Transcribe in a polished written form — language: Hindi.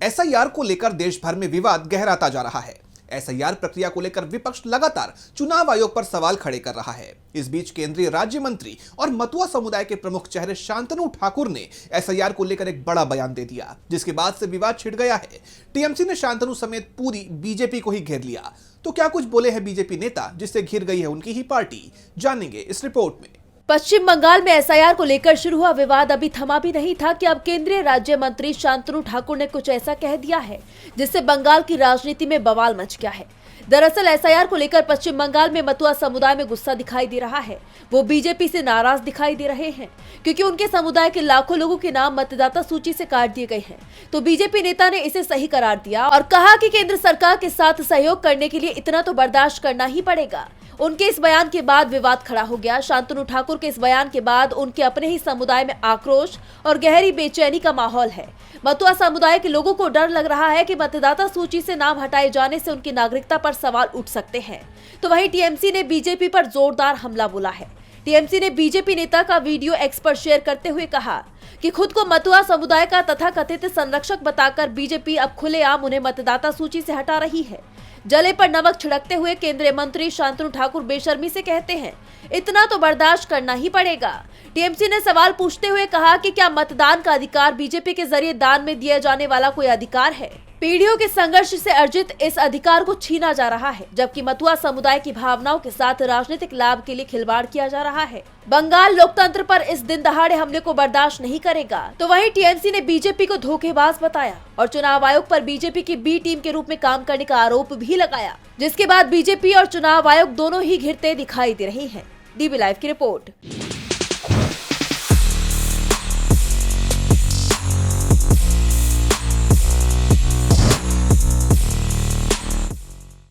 एसआईआर को लेकर देश भर में विवाद गहराता जा रहा है। एसआईआर प्रक्रिया को लेकर विपक्ष लगातार चुनाव आयोग पर सवाल खड़े कर रहा है। इस बीच केंद्रीय राज्य मंत्री और मतुआ समुदाय के प्रमुख चेहरे शांतनु ठाकुर ने एसआईआर को लेकर एक बड़ा बयान दे दिया, जिसके बाद से विवाद छिड़ गया है। टीएमसी ने शांतनु समेत पूरी बीजेपी को ही घेर लिया। तो क्या कुछ बोले हैं बीजेपी नेता जिससे घिर गई है उनकी ही पार्टी, जानेंगे इस रिपोर्ट में। पश्चिम बंगाल में एसआईआर को लेकर शुरू हुआ विवाद अभी थमा भी नहीं था कि अब केंद्रीय राज्य मंत्री शांतनु ठाकुर ने कुछ ऐसा कह दिया है जिससे बंगाल की राजनीति में बवाल मच गया है। दरअसल एसआईआर को लेकर पश्चिम बंगाल में मतुआ समुदाय में गुस्सा दिखाई दे रहा है। वो बीजेपी से नाराज दिखाई दे रहे हैं क्योंकि उनके समुदाय के लाखों लोगों के नाम मतदाता सूची से काट दिए गए हैं। तो बीजेपी नेता ने इसे सही करार दिया और कहा कि केंद्र सरकार के साथ सहयोग करने के लिए इतना तो बर्दाश्त करना ही पड़ेगा। उनके इस बयान के बाद विवाद खड़ा हो गया। शांतनु ठाकुर के इस बयान के बाद उनके अपने ही समुदाय में आक्रोश और गहरी बेचैनी का माहौल है। मतुआ समुदाय के लोगों को डर लग रहा है कि मतदाता सूची से नाम हटाए जाने से उनकी नागरिकता पर सवाल उठ सकते हैं। तो वहीं टीएमसी ने बीजेपी पर जोरदार हमला बोला है। टीएमसी ने बीजेपी नेता का वीडियो एक्स पर शेयर करते हुए कहा कि खुद को मतुआ समुदाय का तथाकथित संरक्षक बताकर बीजेपी अब खुलेआम उन्हें मतदाता सूची से हटा रही है। जले पर नमक छिड़कते हुए केंद्रीय मंत्री शांतनु ठाकुर बेशर्मी से कहते हैं, इतना तो बर्दाश्त करना ही पड़ेगा। टीएमसी ने सवाल पूछते हुए कहा कि क्या मतदान का अधिकार बीजेपी के जरिए दान में दिया जाने वाला कोई अधिकार है? पीढ़ियों के संघर्ष से अर्जित इस अधिकार को छीना जा रहा है, जबकि मतुआ समुदाय की भावनाओं के साथ राजनीतिक लाभ के लिए खिलवाड़ किया जा रहा है। बंगाल लोकतंत्र पर इस दिन दहाड़े हमले को बर्दाश्त नहीं करेगा। तो वहीं टीएमसी ने बीजेपी को धोखेबाज बताया और चुनाव आयोग पर बीजेपी की बी टीम के रूप में काम करने का आरोप भी लगाया, जिसके बाद बीजेपी और चुनाव आयोग दोनों ही घिरते दिखाई दे रहे हैं। डीबी लाइव की रिपोर्ट।